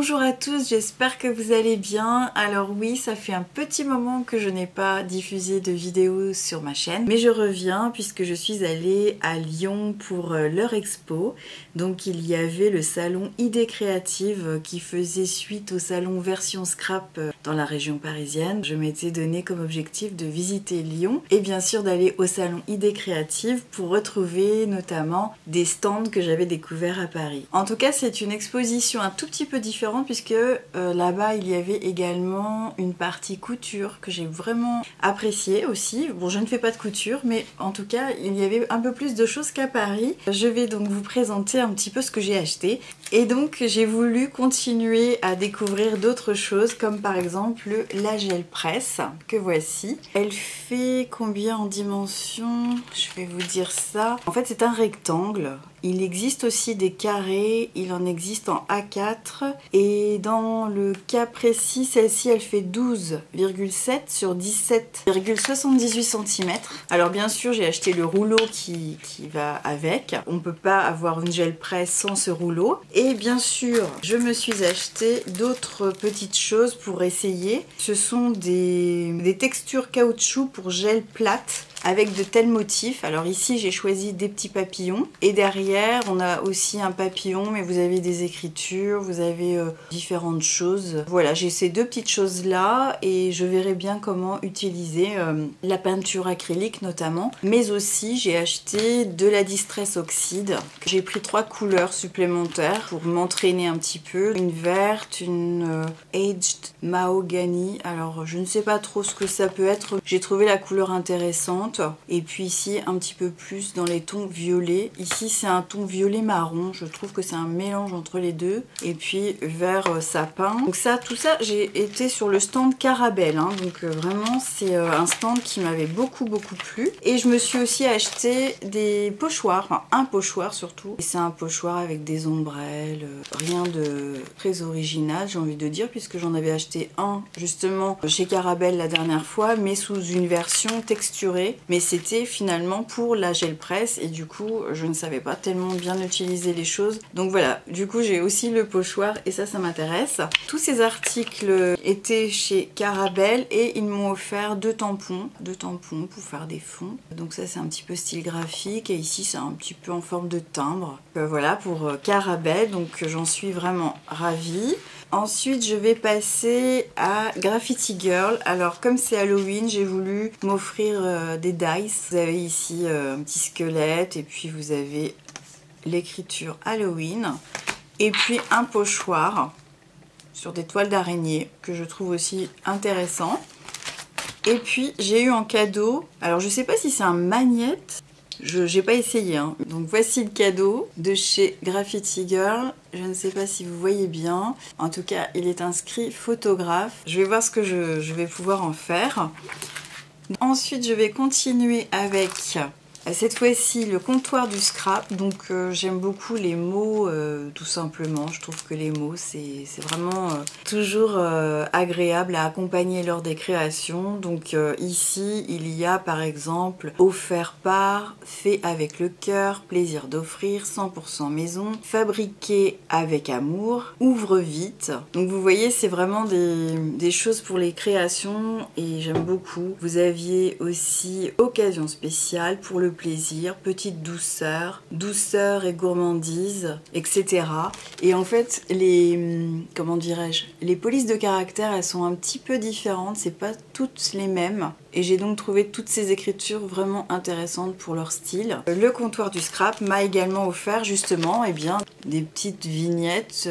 Bonjour à tous, j'espère que vous allez bien. Alors oui, ça fait un petit moment que je n'ai pas diffusé de vidéo sur ma chaîne, mais je reviens puisque je suis allée à Lyon pour leur expo. Donc il y avait le salon Idées Créatives qui faisait suite au salon Version Scrap dans la région parisienne. Je m'étais donné comme objectif de visiter Lyon et bien sûr d'aller au salon Idées Créatives pour retrouver notamment des stands que j'avais découverts à Paris. En tout cas, c'est une exposition un tout petit peu différente puisque là-bas il y avait également une partie couture que j'ai vraiment appréciée aussi. Bon, je ne fais pas de couture, mais en tout cas il y avait un peu plus de choses qu'à Paris. Je vais donc vous présenter un petit peu ce que j'ai acheté et donc j'ai voulu continuer à découvrir d'autres choses comme par exemple la gel presse que voici. Elle fait combien en dimension? Je vais vous dire ça. En fait c'est un rectangle. Il existe aussi des carrés, il en existe en A4 et dans le cas précis, celle-ci elle fait 12,7 sur 17,78 cm. Alors bien sûr j'ai acheté le rouleau qui va avec, on ne peut pas avoir une gel presse sans ce rouleau. Et bien sûr je me suis acheté d'autres petites choses pour essayer. Ce sont des textures caoutchouc pour gel plate avec de tels motifs. Alors ici j'ai choisi des petits papillons et derrière on a aussi un papillon, mais vous avez des écritures, vous avez différentes choses. Voilà, j'ai ces deux petites choses là et je verrai bien comment utiliser la peinture acrylique notamment, mais aussi j'ai acheté de la Distress Oxide. J'ai pris 3 couleurs supplémentaires pour m'entraîner un petit peu, une verte, une Aged Mahogany. Alors je ne sais pas trop ce que ça peut être, j'ai trouvé la couleur intéressante. Et puis ici un petit peu plus dans les tons violets. Ici c'est un ton violet marron, je trouve que c'est un mélange entre les deux. Et puis vert sapin. Donc ça, tout ça, j'ai été sur le stand Carabelle, hein. Donc vraiment c'est un stand qui m'avait beaucoup plu. Et je me suis aussi acheté des pochoirs, enfin un pochoir surtout. Et c'est un pochoir avec des ombrelles, rien de très original j'ai envie de dire, puisque j'en avais acheté un justement chez Carabelle la dernière fois, mais sous une version texturée. Mais c'était finalement pour la gel presse et du coup je ne savais pas tellement bien utiliser les choses. Donc voilà, du coup j'ai aussi le pochoir et ça m'intéresse. Tous ces articles étaient chez Carabelle et ils m'ont offert deux tampons pour faire des fonds. Donc ça c'est un petit peu style graphique et ici c'est un petit peu en forme de timbre. Voilà pour Carabelle, donc j'en suis vraiment ravie. Ensuite, je vais passer à Graffiti Girl. Alors, comme c'est Halloween, j'ai voulu m'offrir des dice. Vous avez ici un petit squelette et puis vous avez l'écriture Halloween. Et puis un pochoir sur des toiles d'araignée que je trouve aussi intéressant. Et puis, j'ai eu en cadeau, alors je sais pas si c'est un magnète. J'ai pas essayé, hein. Donc voici le cadeau de chez Graffiti Girl. Je ne sais pas si vous voyez bien. En tout cas, il est inscrit photographe. Je vais voir ce que je vais pouvoir en faire. Ensuite, je vais continuer avec cette fois-ci le comptoir du scrap. Donc j'aime beaucoup les mots tout simplement. Je trouve que les mots c'est vraiment toujours agréable à accompagner lors des créations. Donc ici il y a par exemple offert par, fait avec le cœur, plaisir d'offrir, 100% maison, fabriqué avec amour, ouvre vite. Donc vous voyez c'est vraiment des choses pour les créations et j'aime beaucoup. Vous aviez aussi occasion spéciale pour le plaisir, petite douceur, douceur et gourmandise, etc. Et en fait, comment dirais-je, les polices de caractère, elles sont un petit peu différentes, c'est pas toutes les mêmes. Et j'ai donc trouvé toutes ces écritures vraiment intéressantes pour leur style. Le comptoir du scrap m'a également offert justement des petites vignettes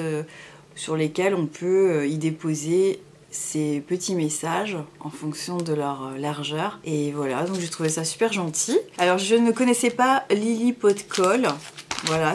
sur lesquelles on peut y déposer ces petits messages en fonction de leur largeur. Et voilà, donc j'ai trouvé ça super gentil. Alors je ne connaissais pas Lily Pot de Colle. Voilà,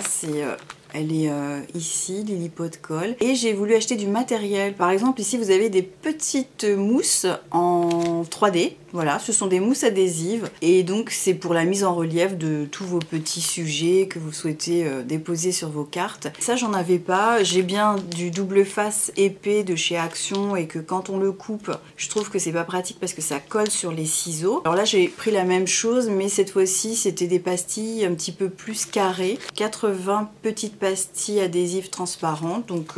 elle est ici, Lily Pot de Colle. Et j'ai voulu acheter du matériel. Par exemple, ici vous avez des petites mousses en 3D. Voilà, ce sont des mousses adhésives et donc c'est pour la mise en relief de tous vos petits sujets que vous souhaitez déposer sur vos cartes. Ça j'en avais pas, j'ai bien du double face épais de chez Action et que quand on le coupe, je trouve que c'est pas pratique parce que ça colle sur les ciseaux. Alors là j'ai pris la même chose mais cette fois-ci c'était des pastilles un petit peu plus carrées, 80 petites pastilles adhésives transparentes donc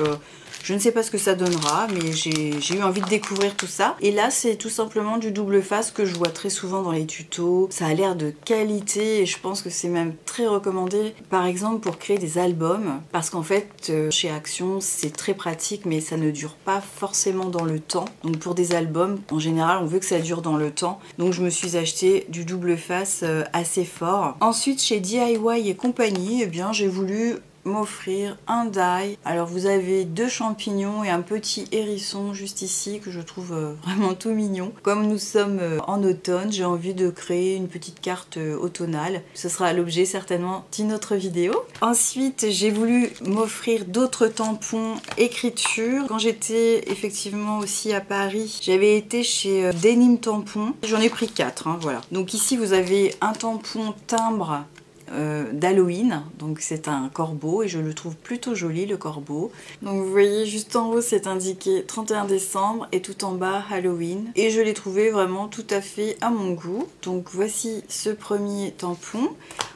Je ne sais pas ce que ça donnera, mais j'ai eu envie de découvrir tout ça. Et là, c'est tout simplement du double face que je vois très souvent dans les tutos. Ça a l'air de qualité et je pense que c'est même très recommandé, par exemple, pour créer des albums. Parce qu'en fait, chez Action, c'est très pratique, mais ça ne dure pas forcément dans le temps. Donc pour des albums, en général, on veut que ça dure dans le temps. Donc je me suis acheté du double face assez fort. Ensuite, chez DIY et compagnie, eh bien, j'ai voulu m'offrir un die. Alors vous avez 2 champignons et un petit hérisson juste ici que je trouve vraiment tout mignon. Comme nous sommes en automne, j'ai envie de créer une petite carte automnale. Ce sera l'objet certainement d'une autre vidéo. Ensuite, j'ai voulu m'offrir d'autres tampons écriture. Quand j'étais effectivement aussi à Paris, j'avais été chez Denim Tampon. J'en ai pris 4, hein, voilà. Donc ici vous avez un tampon timbre d'Halloween, donc c'est un corbeau et je le trouve plutôt joli, le corbeau. Donc vous voyez juste en haut c'est indiqué 31 décembre et tout en bas Halloween, et je l'ai trouvé vraiment tout à fait à mon goût. Donc voici ce premier tampon.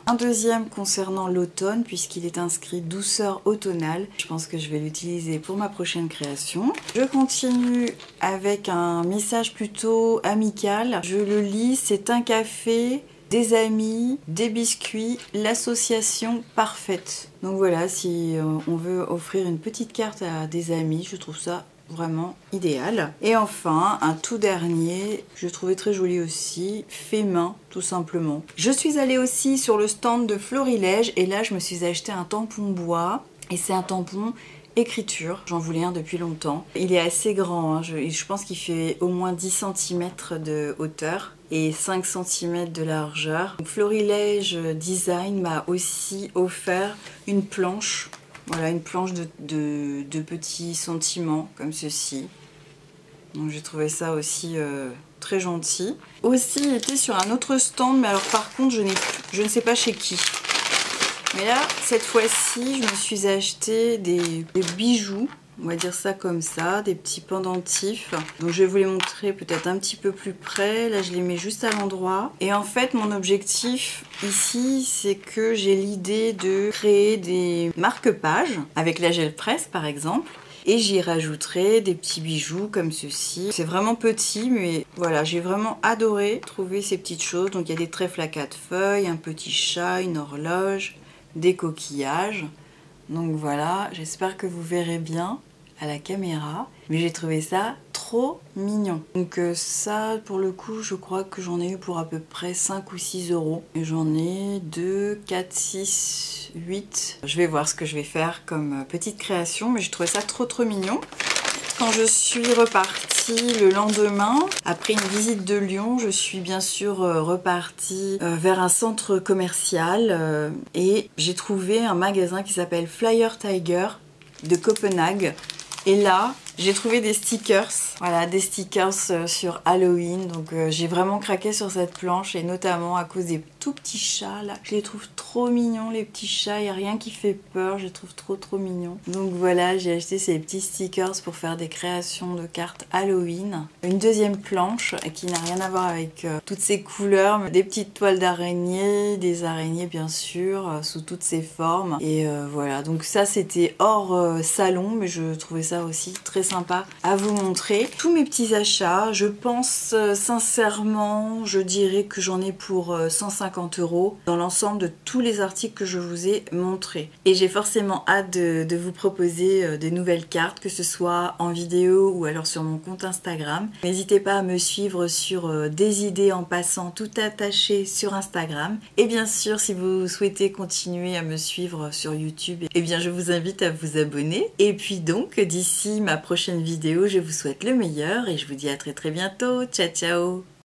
Un deuxième concernant l'automne puisqu'il est inscrit douceur automnale. Je pense que je vais l'utiliser pour ma prochaine création. Je continue avec un message plutôt amical. Je le lis, c'est un café, des amis, des biscuits, l'association parfaite. Donc voilà, si on veut offrir une petite carte à des amis, je trouve ça vraiment idéal. Et enfin, un tout dernier, je trouvais très joli aussi, fait main, tout simplement. Je suis allée aussi sur le stand de Florilège et là, je me suis acheté un tampon bois et c'est un tampon écriture, j'en voulais un depuis longtemps. Il est assez grand, hein. Je pense qu'il fait au moins 10 cm de hauteur et 5 cm de largeur. Donc, Florilège Design m'a aussi offert une planche. Voilà, une planche de petits sentiments comme ceci. Donc j'ai trouvé ça aussi très gentil. Aussi, il était sur un autre stand, mais alors par contre, je ne sais pas chez qui. Mais là, cette fois-ci, je me suis acheté des bijoux, on va dire ça comme ça, des petits pendentifs. Donc je vais vous les montrer peut-être un petit peu plus près. Là, je les mets juste à l'endroit. Et en fait, mon objectif ici, c'est que j'ai l'idée de créer des marque-pages avec la gel presse, par exemple. Et j'y rajouterai des petits bijoux comme ceci. C'est vraiment petit, mais voilà, j'ai vraiment adoré trouver ces petites choses. Donc il y a des trèfles à 4 feuilles, un petit chat, une horloge, des coquillages. Donc voilà, j'espère que vous verrez bien à la caméra, mais j'ai trouvé ça trop mignon. Donc ça, pour le coup, je crois que j'en ai eu pour à peu près 5 ou 6 euros. Et j'en ai 2, 4, 6, 8. Je vais voir ce que je vais faire comme petite création, mais j'ai trouvé ça trop mignon. Quand je suis repartie le lendemain, après une visite de Lyon, je suis bien sûr repartie vers un centre commercial et j'ai trouvé un magasin qui s'appelle Flyer Tiger de Copenhague. Et là, j'ai trouvé des stickers, voilà, des stickers sur Halloween. Donc j'ai vraiment craqué sur cette planche et notamment à cause des tout petits chats là. Je les trouve trop mignons, les petits chats, il n'y a rien qui fait peur, je les trouve trop mignons. Donc voilà, j'ai acheté ces petits stickers pour faire des créations de cartes Halloween. Une deuxième planche qui n'a rien à voir avec toutes ces couleurs, mais des petites toiles d'araignée, des araignées bien sûr, sous toutes ces formes. Et voilà, donc ça c'était hors salon, mais je trouvais ça aussi très sympa à vous montrer. Tous mes petits achats, je pense sincèrement, je dirais que j'en ai pour 150 € dans l'ensemble de tous les articles que je vous ai montrés. Et j'ai forcément hâte de vous proposer des nouvelles cartes, que ce soit en vidéo ou alors sur mon compte Instagram. N'hésitez pas à me suivre sur des idées en passant tout attaché sur Instagram. Et bien sûr, si vous souhaitez continuer à me suivre sur YouTube, eh bien je vous invite à vous abonner. Et puis donc, d'ici ma prochaine vidéo, je vous souhaite le meilleur et je vous dis à très bientôt. Ciao ciao!